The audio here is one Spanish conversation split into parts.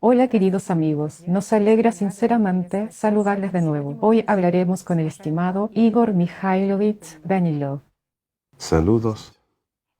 Hola queridos amigos, nos alegra sinceramente saludarles de nuevo. Hoy hablaremos con el estimado Igor Mikhailovich Danilov. Saludos.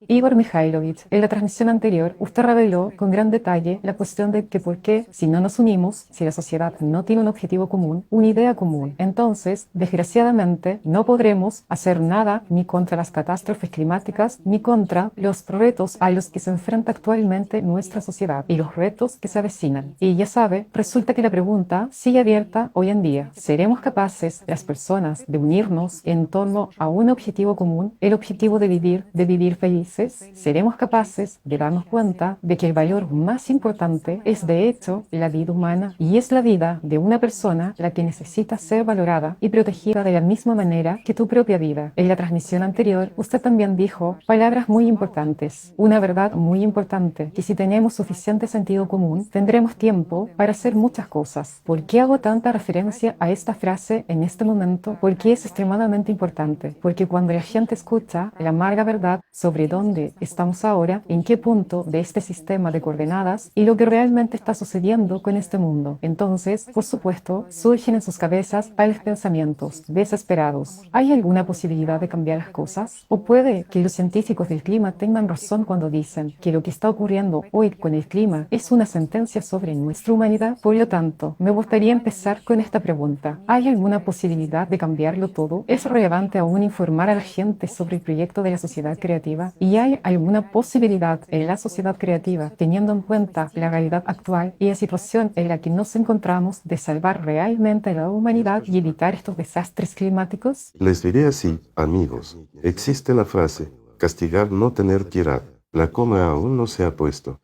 Igor Mikhailovich, en la transmisión anterior, usted reveló con gran detalle la cuestión de que por qué, si no nos unimos, si la sociedad no tiene un objetivo común, una idea común, entonces, desgraciadamente, no podremos hacer nada ni contra las catástrofes climáticas, ni contra los retos a los que se enfrenta actualmente nuestra sociedad y los retos que se avecinan. Y ya sabe, resulta que la pregunta sigue abierta hoy en día. ¿Seremos capaces, las personas, de unirnos en torno a un objetivo común, el objetivo de vivir felices? ¿Seremos capaces de darnos cuenta de que el valor más importante es de hecho la vida humana y es la vida de una persona la que necesita ser valorada y protegida de la misma manera que tu propia vida? En la transmisión anterior, usted también dijo palabras muy importantes, una verdad muy importante, que si tenemos suficiente sentido común, tendremos tiempo para hacer muchas cosas. ¿Por qué hago tanta referencia a esta frase en este momento? Porque es extremadamente importante, porque cuando la gente escucha la amarga verdad sobre dónde estamos ahora, en qué punto de este sistema de coordenadas y lo que realmente está sucediendo con este mundo. Entonces, por supuesto, surgen en sus cabezas tales pensamientos desesperados. ¿Hay alguna posibilidad de cambiar las cosas? ¿O puede que los científicos del clima tengan razón cuando dicen que lo que está ocurriendo hoy con el clima es una sentencia sobre nuestra humanidad? Por lo tanto, me gustaría empezar con esta pregunta. ¿Hay alguna posibilidad de cambiarlo todo? ¿Es relevante aún informar a la gente sobre el proyecto de la sociedad creativa? ¿Y hay alguna posibilidad en la sociedad creativa, teniendo en cuenta la realidad actual y la situación en la que nos encontramos, de salvar realmente a la humanidad y evitar estos desastres climáticos? Les diré así, amigos. Existe la frase, castigar no tener piedad. La coma aún no se ha puesto.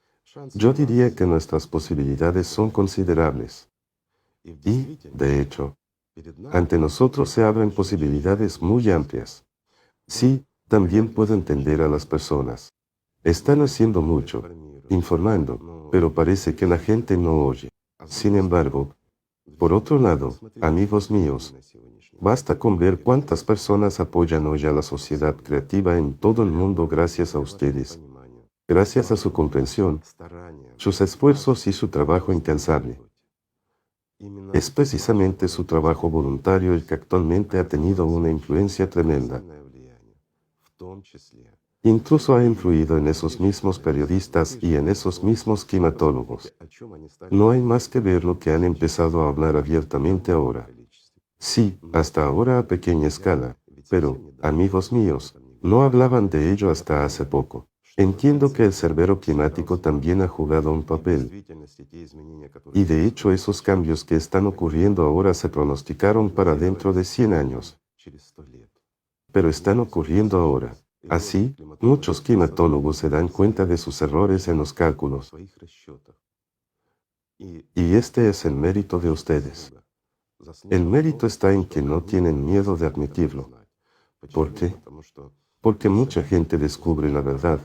Yo diría que nuestras posibilidades son considerables. Y, de hecho, ante nosotros se abren posibilidades muy amplias. Sí, también puedo entender a las personas. Están haciendo mucho, informando, pero parece que la gente no oye. Sin embargo, por otro lado, amigos míos, basta con ver cuántas personas apoyan hoy a la sociedad creativa en todo el mundo gracias a ustedes, gracias a su comprensión, sus esfuerzos y su trabajo incansable. Es precisamente su trabajo voluntario el que actualmente ha tenido una influencia tremenda. Incluso ha influido en esos mismos periodistas y en esos mismos climatólogos. No hay más que ver lo que han empezado a hablar abiertamente ahora. Sí, hasta ahora a pequeña escala, pero, amigos míos, no hablaban de ello hasta hace poco. Entiendo que el cerbero climático también ha jugado un papel. Y de hecho esos cambios que están ocurriendo ahora se pronosticaron para dentro de 100 años. Pero están ocurriendo ahora. Así, muchos climatólogos se dan cuenta de sus errores en los cálculos. Y este es el mérito de ustedes. El mérito está en que no tienen miedo de admitirlo. ¿Por qué? Porque mucha gente descubre la verdad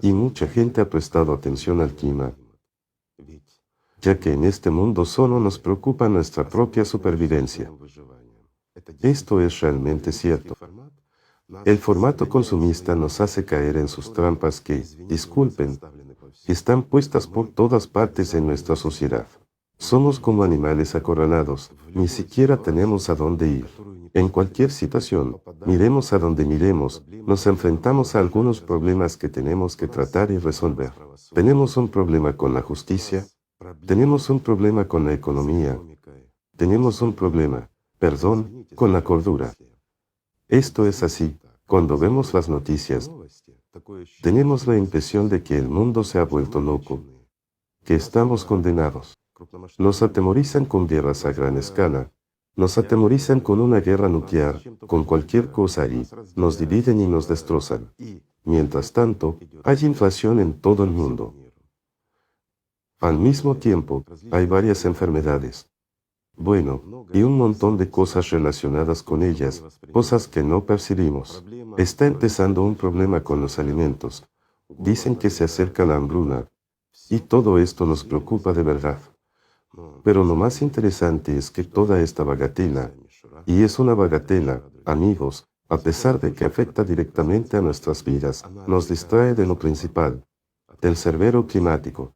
y mucha gente ha prestado atención al clima, ya que en este mundo solo nos preocupa nuestra propia supervivencia. Esto es realmente cierto. El formato consumista nos hace caer en sus trampas que, disculpen, están puestas por todas partes en nuestra sociedad. Somos como animales acorralados, ni siquiera tenemos a dónde ir. En cualquier situación, miremos a donde miremos, nos enfrentamos a algunos problemas que tenemos que tratar y resolver. Tenemos un problema con la justicia, tenemos un problema con la economía, tenemos un problema, perdón, con la cordura. Esto es así. Cuando vemos las noticias, tenemos la impresión de que el mundo se ha vuelto loco, que estamos condenados. Nos atemorizan con guerras a gran escala, nos atemorizan con una guerra nuclear, con cualquier cosa y nos dividen y nos destrozan. Mientras tanto, hay inflación en todo el mundo. Al mismo tiempo, hay varias enfermedades. Bueno, y un montón de cosas relacionadas con ellas, cosas que no percibimos. Está empezando un problema con los alimentos. Dicen que se acerca la hambruna. Y todo esto nos preocupa de verdad. Pero lo más interesante es que toda esta bagatela, y es una bagatela, amigos, a pesar de que afecta directamente a nuestras vidas, nos distrae de lo principal, del cerbero climático.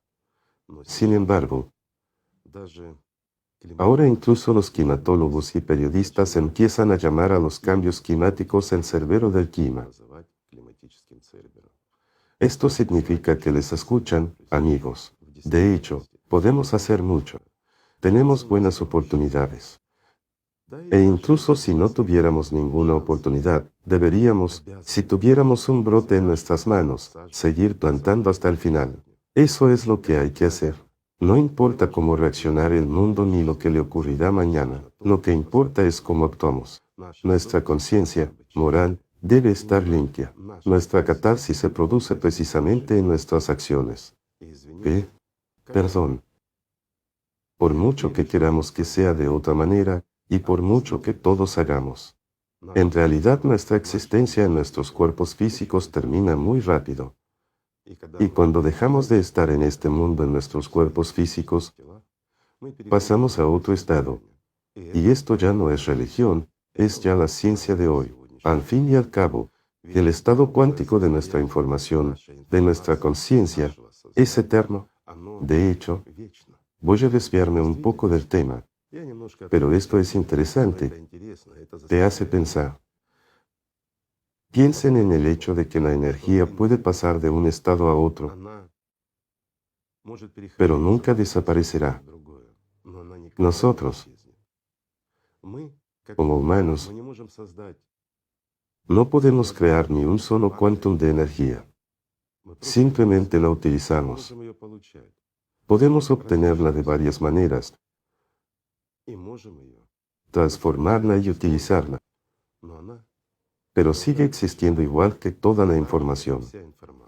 Sin embargo, Ahora incluso los climatólogos y periodistas empiezan a llamar a los cambios climáticos el cerbero del clima. Esto significa que les escuchan, amigos. De hecho, podemos hacer mucho. Tenemos buenas oportunidades. E incluso si no tuviéramos ninguna oportunidad, deberíamos, si tuviéramos un brote en nuestras manos, seguir plantando hasta el final. Eso es lo que hay que hacer. No importa cómo reaccionar el mundo ni lo que le ocurrirá mañana. Lo que importa es cómo actuamos. Nuestra conciencia, moral, debe estar limpia. Nuestra catarsis se produce precisamente en nuestras acciones. ¿Qué? Perdón. Por mucho que queramos que sea de otra manera, y por mucho que todos hagamos. En realidad nuestra existencia en nuestros cuerpos físicos termina muy rápido. Y cuando dejamos de estar en este mundo en nuestros cuerpos físicos, pasamos a otro estado. Y esto ya no es religión, es ya la ciencia de hoy. Al fin y al cabo, el estado cuántico de nuestra información, de nuestra conciencia, es eterno. De hecho, voy a desviarme un poco del tema, pero esto es interesante. Te hace pensar. Piensen en el hecho de que la energía puede pasar de un estado a otro, pero nunca desaparecerá. Nosotros, como humanos, no podemos crear ni un solo quantum de energía. Simplemente la utilizamos. Podemos obtenerla de varias maneras, transformarla y utilizarla, pero sigue existiendo igual que toda la información.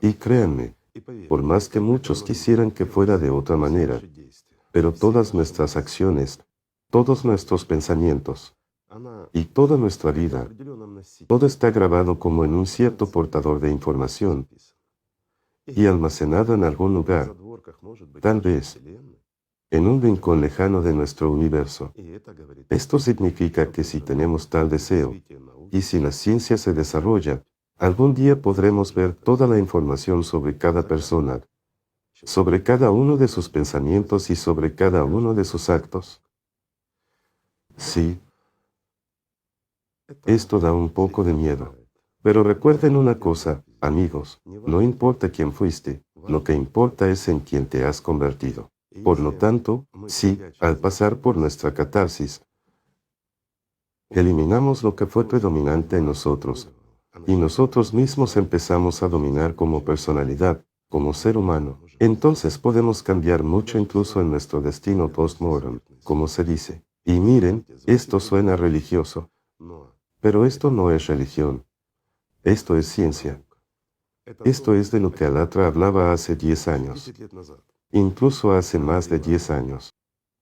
Y créanme, por más que muchos quisieran que fuera de otra manera, pero todas nuestras acciones, todos nuestros pensamientos y toda nuestra vida, todo está grabado como en un cierto portador de información y almacenado en algún lugar, tal vez en un rincón lejano de nuestro universo. Esto significa que si tenemos tal deseo, y si la ciencia se desarrolla, algún día podremos ver toda la información sobre cada persona, sobre cada uno de sus pensamientos y sobre cada uno de sus actos. Sí, esto da un poco de miedo. Pero recuerden una cosa, amigos, no importa quién fuiste, lo que importa es en quién te has convertido. Por lo tanto, si, al pasar por nuestra catarsis, eliminamos lo que fue predominante en nosotros, y nosotros mismos empezamos a dominar como personalidad, como ser humano, entonces podemos cambiar mucho incluso en nuestro destino post-mortem, como se dice. Y miren, esto suena religioso, pero esto no es religión. Esto es ciencia. Esto es de lo que Alatra hablaba hace 10 años. Incluso hace más de 10 años.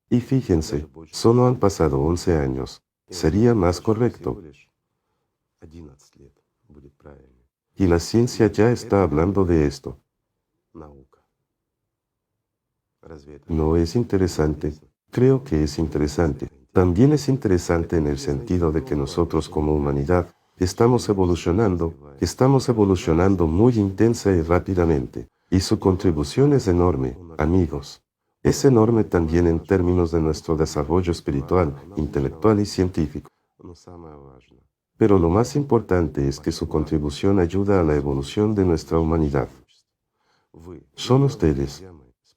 Y fíjense, solo han pasado 11 años. Sería más correcto. Y la ciencia ya está hablando de esto. ¿No es interesante? Creo que es interesante. También es interesante en el sentido de que nosotros como humanidad estamos evolucionando muy intensa y rápidamente. Y su contribución es enorme, amigos. Es enorme también en términos de nuestro desarrollo espiritual, intelectual y científico. Pero lo más importante es que su contribución ayuda a la evolución de nuestra humanidad. Son ustedes,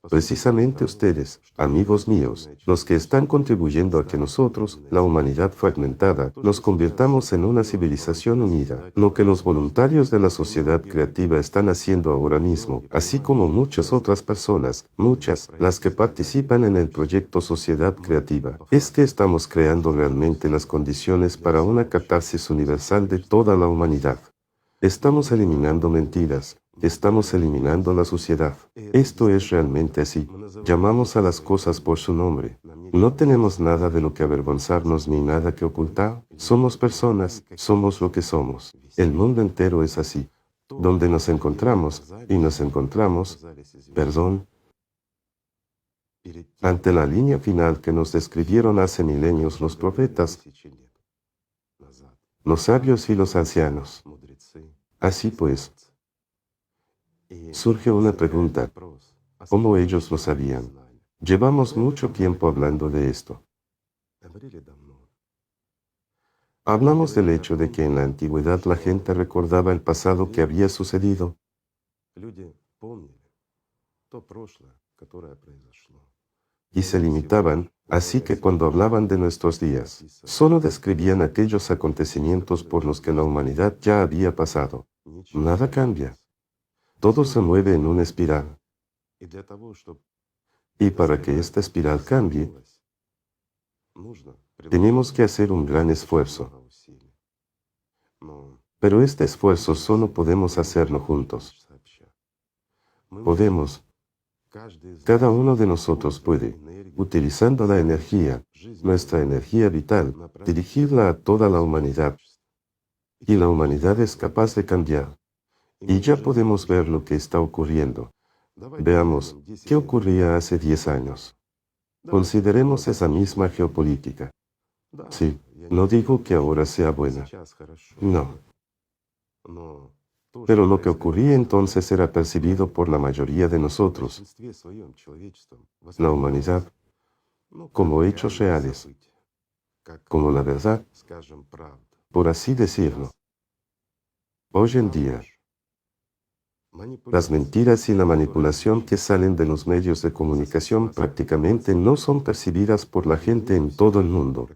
precisamente ustedes, amigos míos, los que están contribuyendo a que nosotros, la humanidad fragmentada, nos convirtamos en una civilización unida. Lo que los voluntarios de la sociedad creativa están haciendo ahora mismo, así como muchas otras personas, muchas, las que participan en el proyecto Sociedad Creativa, es que estamos creando realmente las condiciones para una catarsis universal de toda la humanidad. Estamos eliminando mentiras. Estamos eliminando la suciedad. Esto es realmente así. Llamamos a las cosas por su nombre. No tenemos nada de lo que avergonzarnos ni nada que ocultar. Somos personas, somos lo que somos. El mundo entero es así. Donde nos encontramos, ante la línea final que nos describieron hace milenios los profetas, los sabios y los ancianos. Así pues, surge una pregunta, ¿cómo ellos lo sabían? Llevamos mucho tiempo hablando de esto. Hablamos del hecho de que en la antigüedad la gente recordaba el pasado que había sucedido. Y se limitaban, así que cuando hablaban de nuestros días, solo describían aquellos acontecimientos por los que la humanidad ya había pasado. Nada cambia. Todo se mueve en una espiral. Y para que esta espiral cambie, tenemos que hacer un gran esfuerzo. Pero este esfuerzo solo podemos hacerlo juntos. Podemos, cada uno de nosotros puede, utilizando la energía, nuestra energía vital, dirigirla a toda la humanidad. Y la humanidad es capaz de cambiar. Y ya podemos ver lo que está ocurriendo. Veamos, ¿qué ocurría hace 10 años? Consideremos esa misma geopolítica. Sí, no digo que ahora sea buena. No. Pero lo que ocurría entonces era percibido por la mayoría de nosotros, la humanidad, como hechos reales, como la verdad, por así decirlo. Hoy en día, las mentiras y la manipulación que salen de los medios de comunicación prácticamente no son percibidas por la gente en todo el mundo.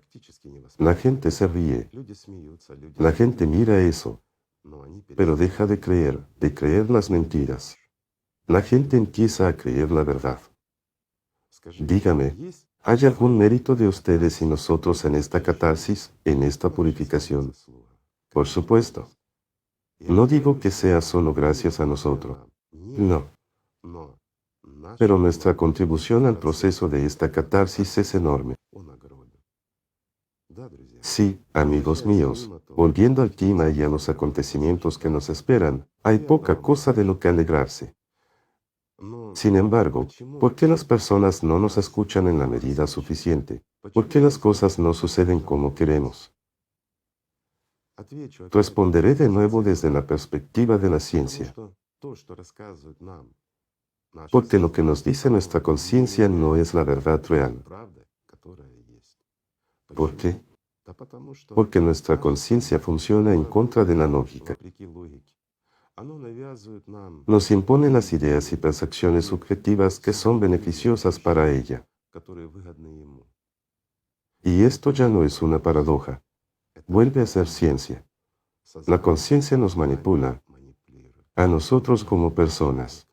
La gente se ríe. La gente mira eso, pero deja de creer las mentiras. La gente empieza a creer la verdad. Dígame, ¿hay algún mérito de ustedes y nosotros en esta catarsis, en esta purificación? Por supuesto. No digo que sea solo gracias a nosotros. No. Pero nuestra contribución al proceso de esta catarsis es enorme. Sí, amigos míos, volviendo al clima y a los acontecimientos que nos esperan, hay poca cosa de lo que alegrarse. Sin embargo, ¿por qué las personas no nos escuchan en la medida suficiente? ¿Por qué las cosas no suceden como queremos? Responderé de nuevo desde la perspectiva de la ciencia. Porque lo que nos dice nuestra conciencia no es la verdad real. ¿Por qué? Porque nuestra conciencia funciona en contra de la lógica. Nos impone las ideas y percepciones subjetivas que son beneficiosas para ella. Y esto ya no es una paradoja. Vuelve a ser ciencia. La conciencia nos manipula a nosotros como personas.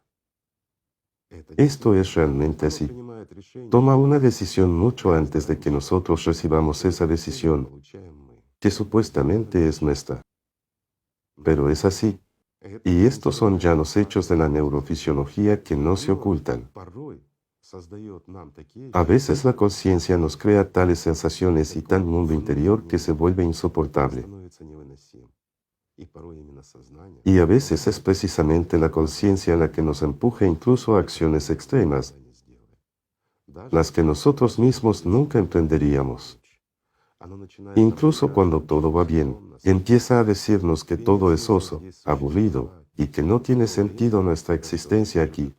Esto es realmente así. Toma una decisión mucho antes de que nosotros recibamos esa decisión, que supuestamente es nuestra. Pero es así. Y estos son ya los hechos de la neurofisiología que no se ocultan. A veces la conciencia nos crea tales sensaciones y tal mundo interior que se vuelve insoportable. Y a veces es precisamente la conciencia la que nos empuja incluso a acciones extremas, las que nosotros mismos nunca emprenderíamos. Incluso cuando todo va bien, empieza a decirnos que todo es oso, aburrido, y que no tiene sentido nuestra existencia aquí.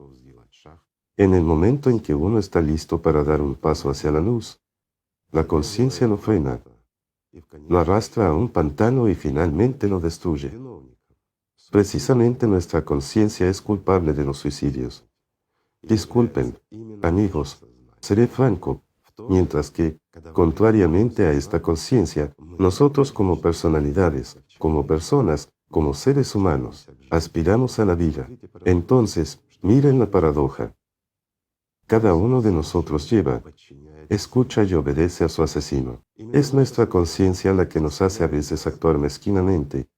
En el momento en que uno está listo para dar un paso hacia la luz, la conciencia lo frena, lo arrastra a un pantano y finalmente lo destruye. Precisamente nuestra conciencia es culpable de los suicidios. Disculpen, amigos, seré franco, mientras que, contrariamente a esta conciencia, nosotros como personalidades, como personas, como seres humanos, aspiramos a la vida. Entonces, miren la paradoja. Cada uno de nosotros lleva, escucha y obedece a su asesino. Es nuestra conciencia la que nos hace a veces actuar mezquinamente,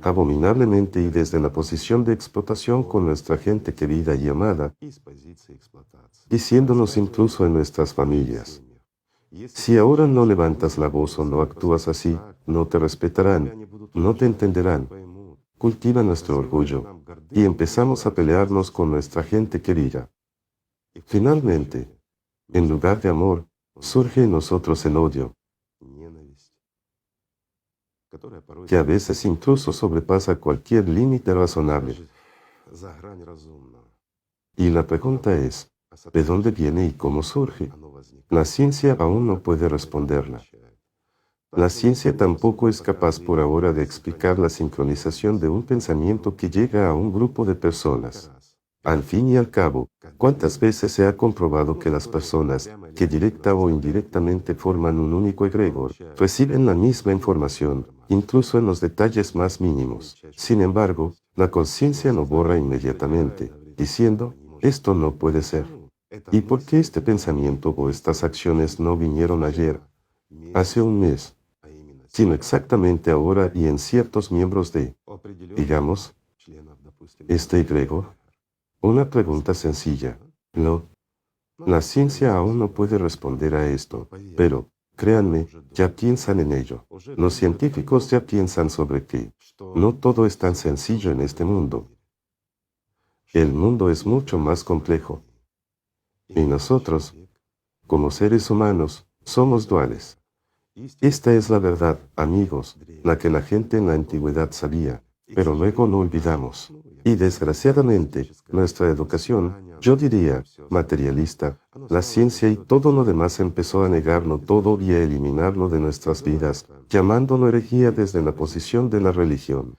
abominablemente y desde la posición de explotación con nuestra gente querida y amada, diciéndonos incluso en nuestras familias. Si ahora no levantas la voz o no actúas así, no te respetarán, no te entenderán. Cultiva nuestro orgullo y empezamos a pelearnos con nuestra gente querida. Finalmente, en lugar de amor, surge en nosotros el odio, que a veces incluso sobrepasa cualquier límite razonable. Y la pregunta es, ¿De dónde viene y cómo surge? La ciencia aún no puede responderla. La ciencia tampoco es capaz por ahora de explicar la sincronización de un pensamiento que llega a un grupo de personas. Al fin y al cabo, ¿cuántas veces se ha comprobado que las personas, que directa o indirectamente forman un único egregor, reciben la misma información, incluso en los detalles más mínimos? Sin embargo, la conciencia lo borra inmediatamente, diciendo, esto no puede ser. ¿Y por qué este pensamiento o estas acciones no vinieron ayer, hace un mes, sino exactamente ahora y en ciertos miembros de, digamos, este egregor? Una pregunta sencilla. La ciencia aún no puede responder a esto, pero, créanme, ya piensan en ello. Los científicos ya piensan sobre que no todo es tan sencillo en este mundo. El mundo es mucho más complejo. Y nosotros, como seres humanos, somos duales. Esta es la verdad, amigos, la que la gente en la antigüedad sabía, pero luego no olvidamos. Y desgraciadamente, nuestra educación, yo diría, materialista, la ciencia y todo lo demás empezó a negarlo todo y a eliminarlo de nuestras vidas, llamándolo herejía desde la posición de la religión.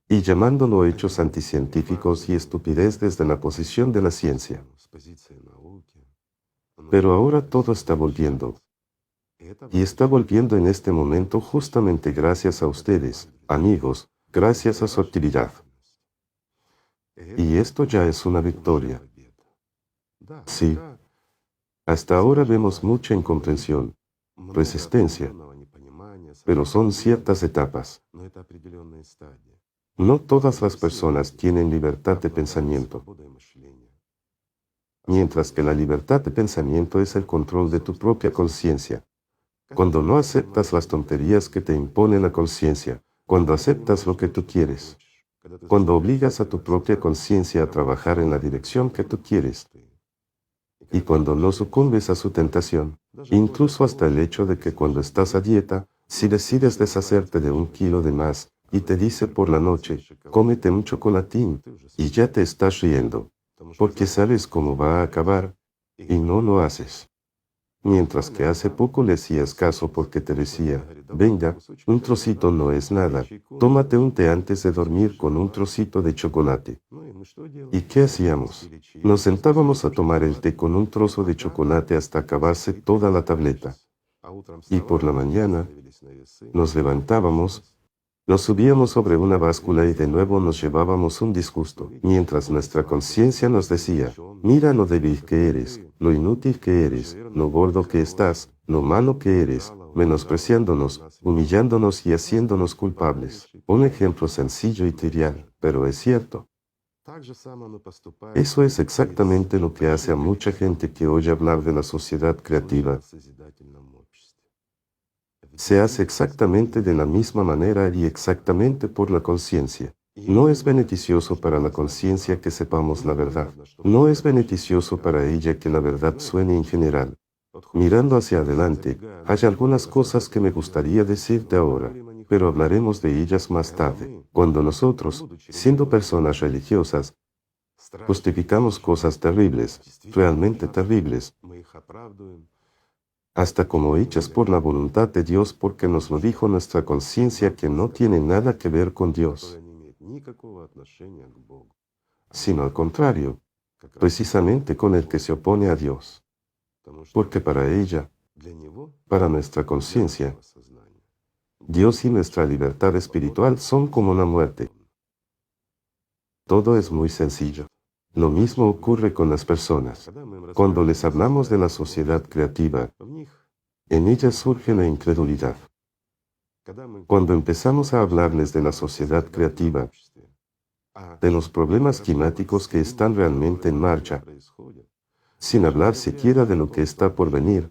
Y llamándolo hechos anticientíficos y estupidez desde la posición de la ciencia. Pero ahora todo está volviendo. Y está volviendo en este momento justamente gracias a ustedes, amigos, gracias a su actividad. Y esto ya es una victoria. Sí. Hasta ahora vemos mucha incomprensión, resistencia, pero son ciertas etapas. No todas las personas tienen libertad de pensamiento, mientras que la libertad de pensamiento es el control de tu propia conciencia. Cuando no aceptas las tonterías que te impone la conciencia, cuando aceptas lo que tú quieres, cuando obligas a tu propia conciencia a trabajar en la dirección que tú quieres, y cuando no sucumbes a su tentación, incluso hasta el hecho de que cuando estás a dieta, si decides deshacerte de 1 kilo de más, y te dice por la noche, cómete un chocolatín, y ya te estás riendo, porque sabes cómo va a acabar, y no lo haces. Mientras que hace poco le hacías caso porque te decía, venga, un trocito no es nada, tómate un té antes de dormir con un trocito de chocolate. ¿Y qué hacíamos? Nos sentábamos a tomar el té con un trozo de chocolate hasta acabarse toda la tableta. Y por la mañana, nos levantábamos, nos subíamos sobre una báscula y de nuevo nos llevábamos un disgusto, mientras nuestra conciencia nos decía, mira lo débil que eres, lo inútil que eres, lo gordo que estás, lo malo que eres, menospreciándonos, humillándonos y haciéndonos culpables. Un ejemplo sencillo y trivial, pero es cierto. Eso es exactamente lo que hace a mucha gente que oye hablar de la sociedad creativa. Se hace exactamente de la misma manera y exactamente por la conciencia. No es beneficioso para la conciencia que sepamos la verdad. No es beneficioso para ella que la verdad suene en general. Mirando hacia adelante, hay algunas cosas que me gustaría decirte ahora, pero hablaremos de ellas más tarde, cuando nosotros, siendo personas religiosas, justificamos cosas terribles, realmente terribles, hasta como hechas por la voluntad de Dios porque nos lo dijo nuestra conciencia que no tiene nada que ver con Dios, sino al contrario, precisamente con el que se opone a Dios. Porque para ella, para nuestra conciencia, Dios y nuestra libertad espiritual son como la muerte. Todo es muy sencillo. Lo mismo ocurre con las personas. Cuando les hablamos de la sociedad creativa, en ella surge la incredulidad. Cuando empezamos a hablarles de la sociedad creativa, de los problemas climáticos que están realmente en marcha, sin hablar siquiera de lo que está por venir,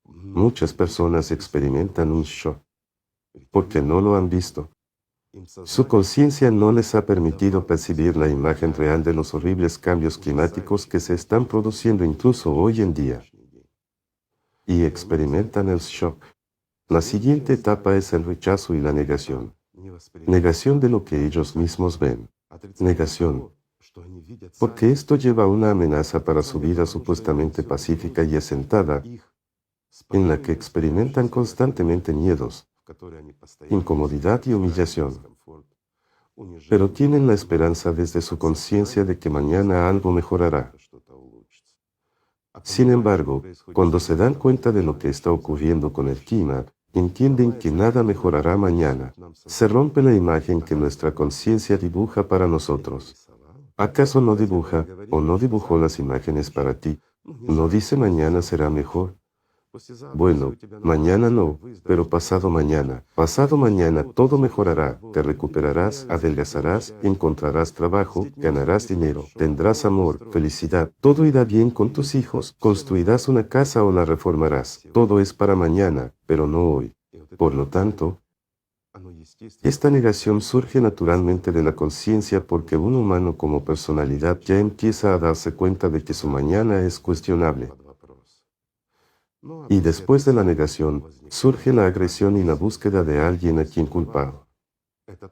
muchas personas experimentan un shock, porque no lo han visto. Su conciencia no les ha permitido percibir la imagen real de los horribles cambios climáticos que se están produciendo incluso hoy en día. Y experimentan el shock. La siguiente etapa es el rechazo y la negación. Negación de lo que ellos mismos ven. Negación, Porque esto lleva una amenaza para su vida supuestamente pacífica y asentada, en la que experimentan constantemente miedos, incomodidad y humillación. Pero tienen la esperanza desde su conciencia de que mañana algo mejorará. Sin embargo, cuando se dan cuenta de lo que está ocurriendo con el clima, entienden que nada mejorará mañana. Se rompe la imagen que nuestra conciencia dibuja para nosotros. ¿Acaso no dibuja o no dibujó las imágenes para ti? ¿No dice mañana será mejor? Bueno, mañana no, pero pasado mañana todo mejorará, te recuperarás, adelgazarás, encontrarás trabajo, ganarás dinero, tendrás amor, felicidad, todo irá bien con tus hijos, construirás una casa o la reformarás. Todo es para mañana, pero no hoy. Por lo tanto, esta negación surge naturalmente de la conciencia porque un humano como personalidad ya empieza a darse cuenta de que su mañana es cuestionable. Y después de la negación, surge la agresión y la búsqueda de alguien a quien culpar.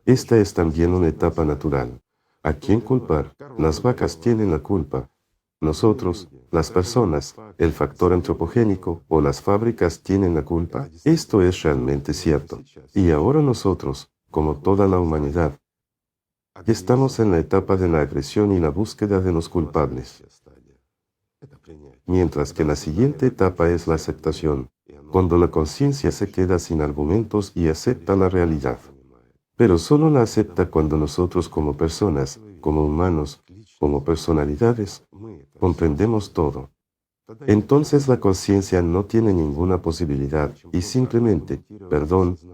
Esta es también una etapa natural. ¿A quién culpar? Las vacas tienen la culpa. Nosotros, las personas, el factor antropogénico o las fábricas tienen la culpa. Esto es realmente cierto. Y ahora nosotros, como toda la humanidad, estamos en la etapa de la agresión y la búsqueda de los culpables. Mientras que la siguiente etapa es la aceptación, cuando la conciencia se queda sin argumentos y acepta la realidad. Pero solo la acepta cuando nosotros como personas, como humanos, como personalidades, comprendemos todo. Entonces la conciencia no tiene ninguna posibilidad y simplemente,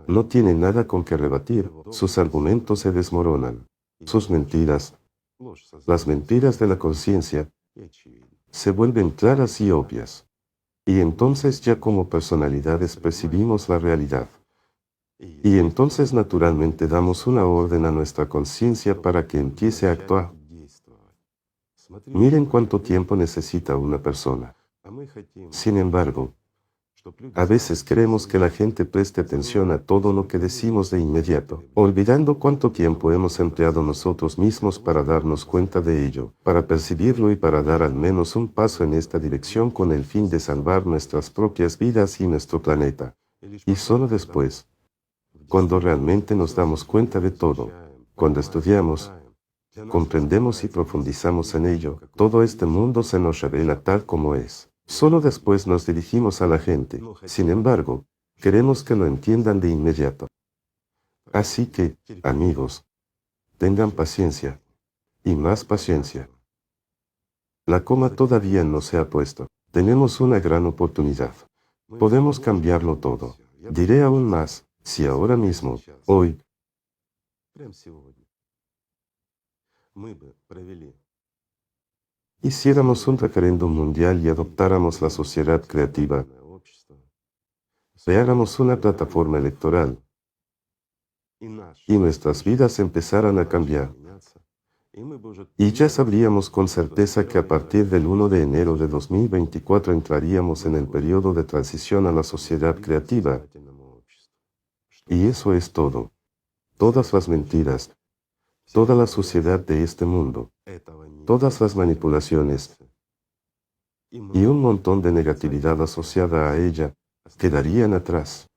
no tiene nada con que rebatir, sus argumentos se desmoronan. Sus mentiras, las mentiras de la conciencia, se vuelven claras y obvias. Y entonces ya como personalidades percibimos la realidad. Y entonces naturalmente damos una orden a nuestra conciencia para que empiece a actuar. Miren cuánto tiempo necesita una persona. Sin embargo, a veces queremos que la gente preste atención a todo lo que decimos de inmediato, olvidando cuánto tiempo hemos empleado nosotros mismos para darnos cuenta de ello, para percibirlo y para dar al menos un paso en esta dirección con el fin de salvar nuestras propias vidas y nuestro planeta. Y solo después, cuando realmente nos damos cuenta de todo, cuando estudiamos, comprendemos y profundizamos en ello, todo este mundo se nos revela tal como es. Solo después nos dirigimos a la gente. Sin embargo, queremos que lo entiendan de inmediato. Así que, amigos, tengan paciencia. Y más paciencia. La coma todavía no se ha puesto. Tenemos una gran oportunidad. Podemos cambiarlo todo. Diré aún más, si ahora mismo, hoy, hiciéramos un referéndum mundial y adoptáramos la sociedad creativa, creáramos una plataforma electoral y nuestras vidas empezaran a cambiar. Y ya sabríamos con certeza que a partir del 1 de enero de 2024 entraríamos en el periodo de transición a la sociedad creativa. Y eso es todo. Todas las mentiras, toda la suciedad de este mundo, todas las manipulaciones y un montón de negatividad asociada a ella quedarían atrás.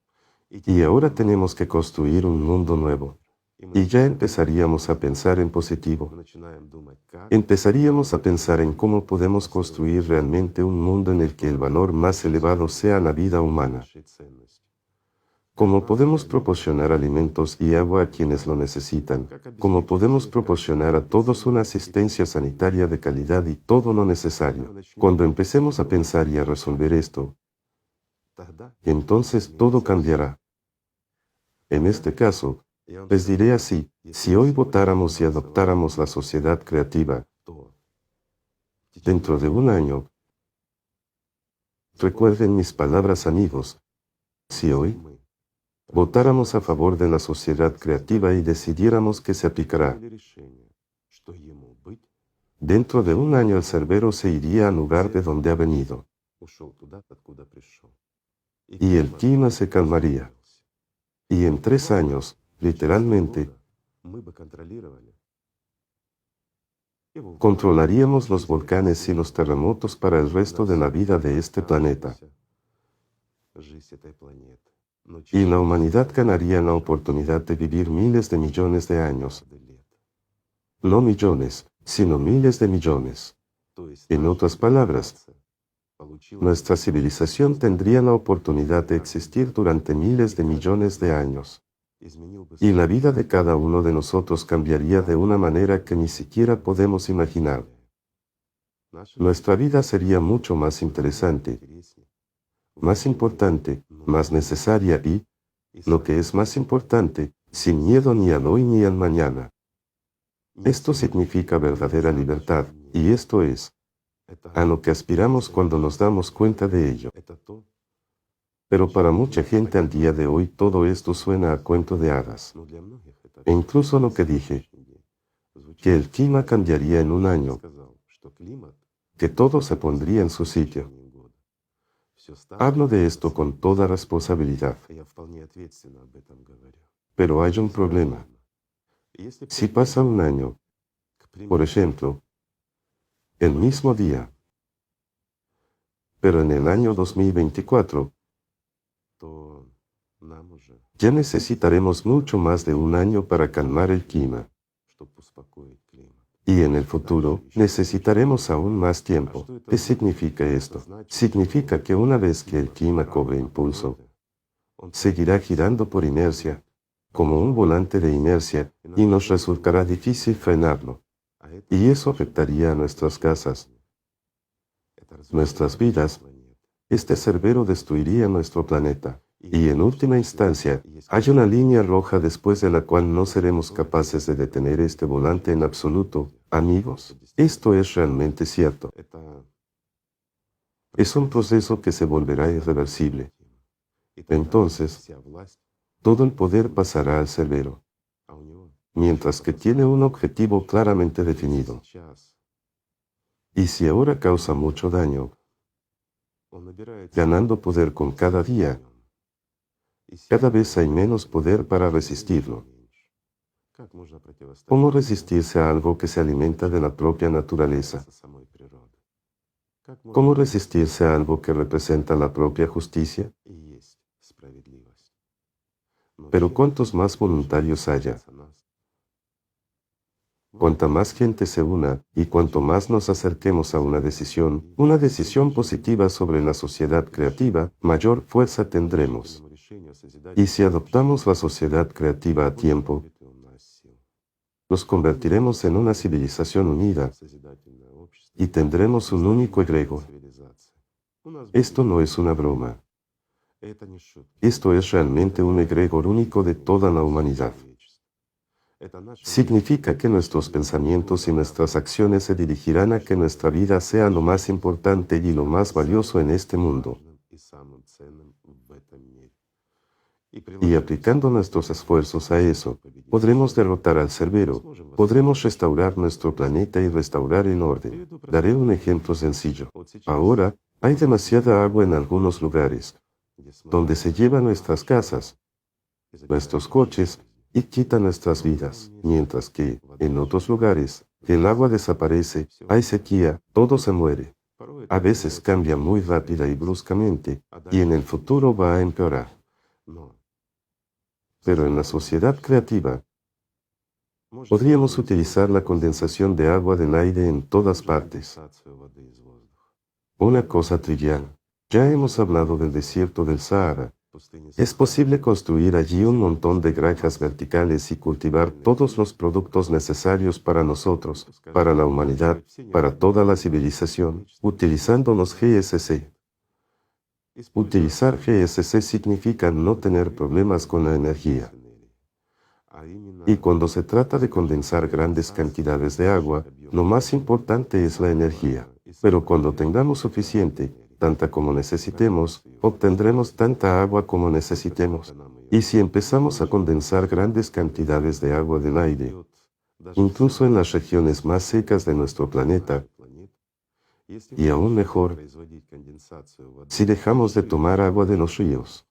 Y ahora tenemos que construir un mundo nuevo. Y ya empezaríamos a pensar en positivo. Empezaríamos a pensar en cómo podemos construir realmente un mundo en el que el valor más elevado sea la vida humana. Cómo podemos proporcionar alimentos y agua a quienes lo necesitan. Cómo podemos proporcionar a todos una asistencia sanitaria de calidad y todo lo necesario. Cuando empecemos a pensar y a resolver esto, entonces todo cambiará. En este caso, les diré así, si hoy votáramos y adoptáramos la sociedad creativa, dentro de un año, recuerden mis palabras amigos, si hoy votáramos a favor de la sociedad creativa y decidiéramos que se aplicará, dentro de un año el cerbero se iría al lugar de donde ha venido. Y el clima se calmaría. Y en 3 años, literalmente, Controlaríamos los volcanes y los terremotos para el resto de la vida de este planeta. Y la humanidad ganaría la oportunidad de vivir miles de millones de años. No millones, sino miles de millones. En otras palabras, nuestra civilización tendría la oportunidad de existir durante miles de millones de años. Y la vida de cada uno de nosotros cambiaría de una manera que ni siquiera podemos imaginar. Nuestra vida sería mucho más interesante, más importante, más necesaria y, lo que es más importante, sin miedo ni al hoy ni al mañana. Esto significa verdadera libertad, y esto es a lo que aspiramos cuando nos damos cuenta de ello. Pero para mucha gente al día de hoy todo esto suena a cuento de hadas. E incluso lo que dije, que el clima cambiaría en un año, que todo se pondría en su sitio. Hablo de esto con toda responsabilidad. Pero hay un problema. Si pasa un año, por ejemplo, el mismo día, pero en el año 2024, ya necesitaremos mucho más de un año para calmar el clima. Y en el futuro, necesitaremos aún más tiempo. ¿Qué significa esto? Significa que una vez que el clima cobre impulso, seguirá girando por inercia, como un volante de inercia, y nos resultará difícil frenarlo. Y eso afectaría a nuestras casas, nuestras vidas. Este cerbero destruiría nuestro planeta. Y en última instancia, hay una línea roja después de la cual no seremos capaces de detener este volante en absoluto. Amigos, esto es realmente cierto. Es un proceso que se volverá irreversible. Entonces, todo el poder pasará al cerbero, mientras que tiene un objetivo claramente definido. Y si ahora causa mucho daño, ganando poder con cada día, cada vez hay menos poder para resistirlo. ¿Cómo resistirse a algo que se alimenta de la propia naturaleza? ¿Cómo resistirse a algo que representa la propia justicia? Pero cuantos más voluntarios haya, cuanta más gente se una, y cuanto más nos acerquemos a una decisión positiva sobre la sociedad creativa, mayor fuerza tendremos. Y si adoptamos la sociedad creativa a tiempo, nos convertiremos en una civilización unida y tendremos un único egregor. Esto no es una broma. Esto es realmente un egregor único de toda la humanidad. Significa que nuestros pensamientos y nuestras acciones se dirigirán a que nuestra vida sea lo más importante y lo más valioso en este mundo. Y aplicando nuestros esfuerzos a eso, podremos derrotar al cerbero, podremos restaurar nuestro planeta y restaurar el orden. Daré un ejemplo sencillo. Ahora, hay demasiada agua en algunos lugares, donde se lleva nuestras casas, nuestros coches y quita nuestras vidas, mientras que, en otros lugares, el agua desaparece, hay sequía, todo se muere. A veces cambia muy rápida y bruscamente, y en el futuro va a empeorar. Pero en la sociedad creativa, podríamos utilizar la condensación de agua del aire en todas partes. Una cosa trivial. Ya hemos hablado del desierto del Sahara. Es posible construir allí un montón de granjas verticales y cultivar todos los productos necesarios para nosotros, para la humanidad, para toda la civilización, utilizando los GSC. Utilizar GSC significa no tener problemas con la energía. Y cuando se trata de condensar grandes cantidades de agua, lo más importante es la energía. Pero cuando tengamos suficiente, tanta como necesitemos, obtendremos tanta agua como necesitemos. Y si empezamos a condensar grandes cantidades de agua del aire, incluso en las regiones más secas de nuestro planeta, y aún mejor, si dejamos de tomar agua de los ríos,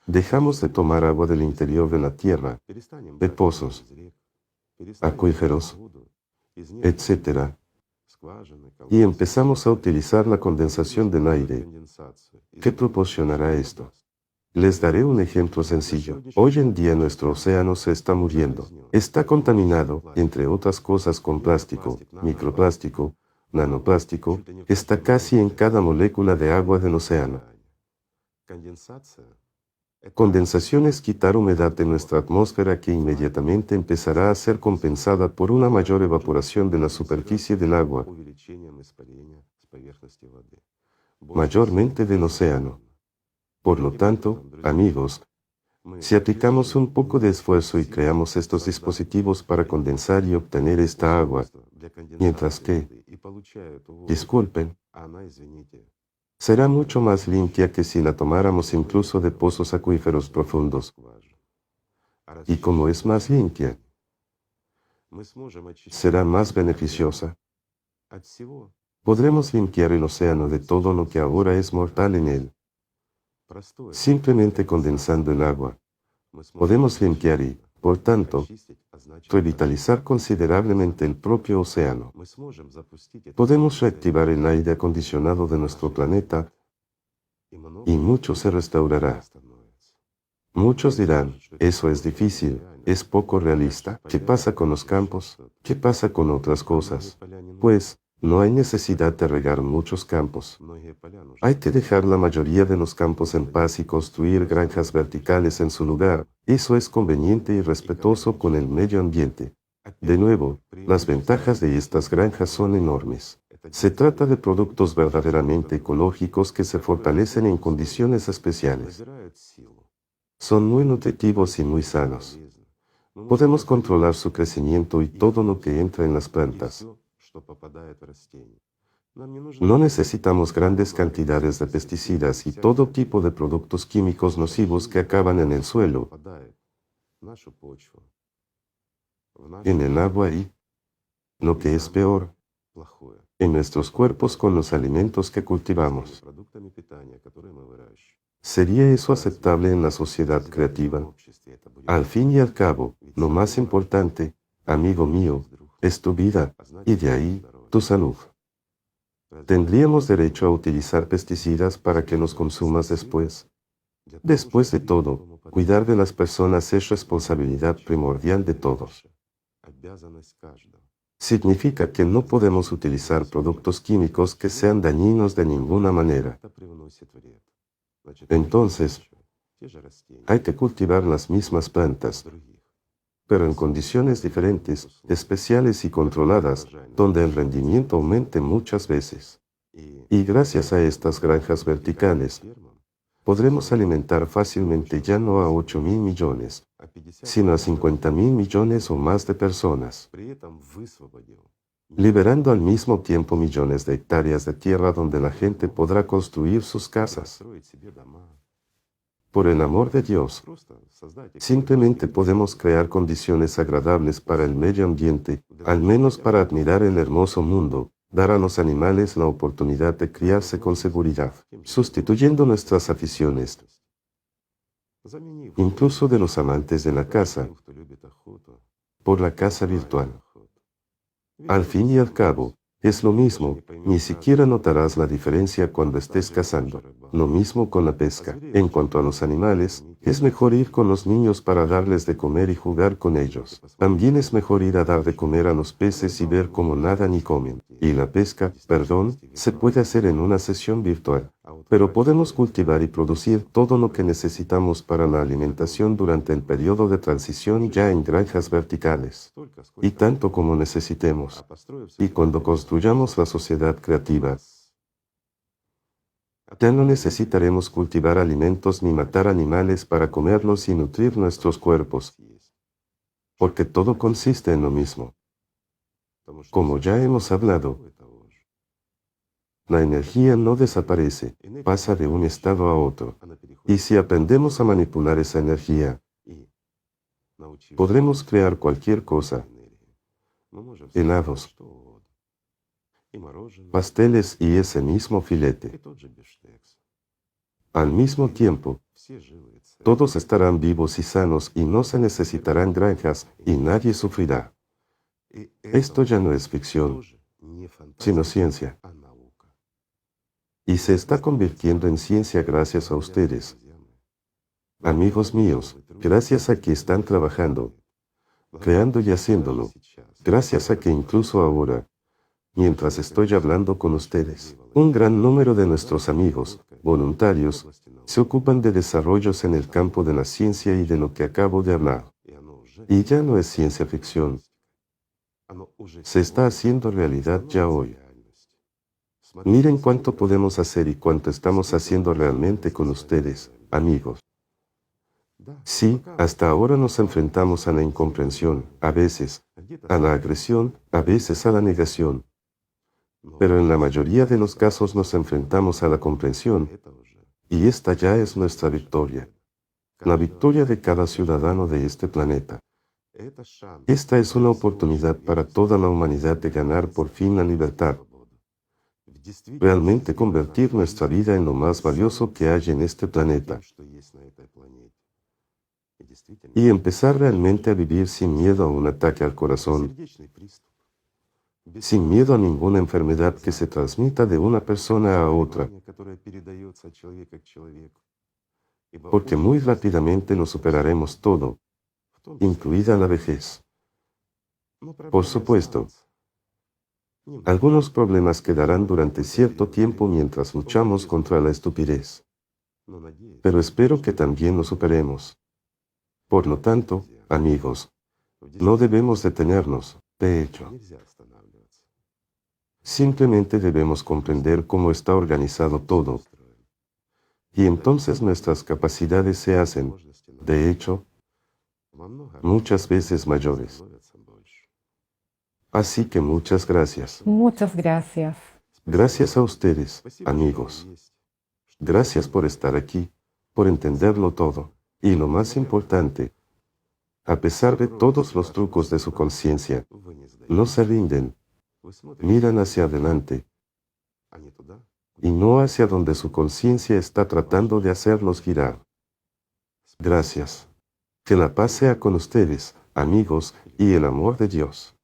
dejamos de tomar agua del interior de la tierra, de pozos, acuíferos, etc., Y empezamos a utilizar la condensación del aire. ¿Qué proporcionará esto? Les daré un ejemplo sencillo. Hoy en día nuestro océano se está muriendo. Está contaminado, entre otras cosas, con plástico, microplástico, nanoplástico, está casi en cada molécula de agua del océano. Condensación es quitar humedad de nuestra atmósfera que inmediatamente empezará a ser compensada por una mayor evaporación de la superficie del agua, mayormente del océano. Por lo tanto, amigos, si aplicamos un poco de esfuerzo y creamos estos dispositivos para condensar y obtener esta agua, mientras que, disculpen, será mucho más limpia que si la tomáramos incluso de pozos acuíferos profundos. Y como es más limpia, será más beneficiosa. Podremos limpiar el océano de todo lo que ahora es mortal en él. Simplemente condensando el agua, podemos limpiar y, por tanto, revitalizar considerablemente el propio océano. Podemos reactivar el aire acondicionado de nuestro planeta y mucho se restaurará. Muchos dirán, eso es difícil, es poco realista. ¿Qué pasa con los campos? ¿Qué pasa con otras cosas? Pues, no hay necesidad de regar muchos campos. Hay que dejar la mayoría de los campos en paz y construir granjas verticales en su lugar. Eso es conveniente y respetuoso con el medio ambiente. De nuevo, las ventajas de estas granjas son enormes. Se trata de productos verdaderamente ecológicos que se fortalecen en condiciones especiales. Son muy nutritivos y muy sanos. Podemos controlar su crecimiento y todo lo que entra en las plantas. No necesitamos grandes cantidades de pesticidas y todo tipo de productos químicos nocivos que acaban en el suelo, en el agua y, lo que es peor, en nuestros cuerpos con los alimentos que cultivamos. ¿Sería eso aceptable en la sociedad creativa? Al fin y al cabo, lo más importante, amigo mío, es tu vida, y de ahí, tu salud. ¿Tendríamos derecho a utilizar pesticidas para que los consumas después? Después de todo, cuidar de las personas es responsabilidad primordial de todos. Significa que no podemos utilizar productos químicos que sean dañinos de ninguna manera. Entonces, hay que cultivar las mismas plantas, pero en condiciones diferentes, especiales y controladas, donde el rendimiento aumente muchas veces. Y gracias a estas granjas verticales, podremos alimentar fácilmente ya no a 8.000 millones, sino a 50.000 millones o más de personas, liberando al mismo tiempo millones de hectáreas de tierra donde la gente podrá construir sus casas. Por el amor de Dios, simplemente podemos crear condiciones agradables para el medio ambiente, al menos para admirar el hermoso mundo, dar a los animales la oportunidad de criarse con seguridad, sustituyendo nuestras aficiones, incluso de los amantes de la caza, por la caza virtual. Al fin y al cabo, es lo mismo, ni siquiera notarás la diferencia cuando estés cazando. Lo mismo con la pesca. En cuanto a los animales, es mejor ir con los niños para darles de comer y jugar con ellos. También es mejor ir a dar de comer a los peces y ver cómo nadan y comen. Y la pesca, se puede hacer en una sesión virtual. Pero podemos cultivar y producir todo lo que necesitamos para la alimentación durante el periodo de transición ya en granjas verticales. Y tanto como necesitemos. Y cuando construyamos la sociedad creativa, ya no necesitaremos cultivar alimentos ni matar animales para comerlos y nutrir nuestros cuerpos, porque todo consiste en lo mismo. Como ya hemos hablado, la energía no desaparece, pasa de un estado a otro. Y si aprendemos a manipular esa energía, podremos crear cualquier cosa. Helados, pasteles y ese mismo filete. Al mismo tiempo, todos estarán vivos y sanos y no se necesitarán granjas y nadie sufrirá. Esto ya no es ficción, sino ciencia. Y se está convirtiendo en ciencia gracias a ustedes. Amigos míos, gracias a que están trabajando, creando y haciéndolo. Gracias a que incluso ahora, mientras estoy hablando con ustedes, un gran número de nuestros amigos, voluntarios, se ocupan de desarrollos en el campo de la ciencia y de lo que acabo de hablar. Y ya no es ciencia ficción. Se está haciendo realidad ya hoy. Miren cuánto podemos hacer y cuánto estamos haciendo realmente con ustedes, amigos. Sí, hasta ahora nos enfrentamos a la incomprensión, a veces, a la agresión, a veces a la negación. Pero en la mayoría de los casos nos enfrentamos a la comprensión, y esta ya es nuestra victoria. La victoria de cada ciudadano de este planeta. Esta es una oportunidad para toda la humanidad de ganar por fin la libertad. Realmente convertir nuestra vida en lo más valioso que hay en este planeta. Y empezar realmente a vivir sin miedo a un ataque al corazón, sin miedo a ninguna enfermedad que se transmita de una persona a otra, porque muy rápidamente lo superaremos todo, incluida la vejez. Por supuesto, algunos problemas quedarán durante cierto tiempo mientras luchamos contra la estupidez, pero espero que también lo superemos. Por lo tanto, amigos, no debemos detenernos, de hecho. Simplemente debemos comprender cómo está organizado todo. Y entonces nuestras capacidades se hacen, de hecho, muchas veces mayores. Así que muchas gracias. Muchas gracias. Gracias a ustedes, amigos. Gracias por estar aquí, por entenderlo todo. Y lo más importante, a pesar de todos los trucos de su conciencia, no se rinden. Miran hacia adelante y no hacia donde su conciencia está tratando de hacerlos girar. Gracias. Que la paz sea con ustedes, amigos, y el amor de Dios.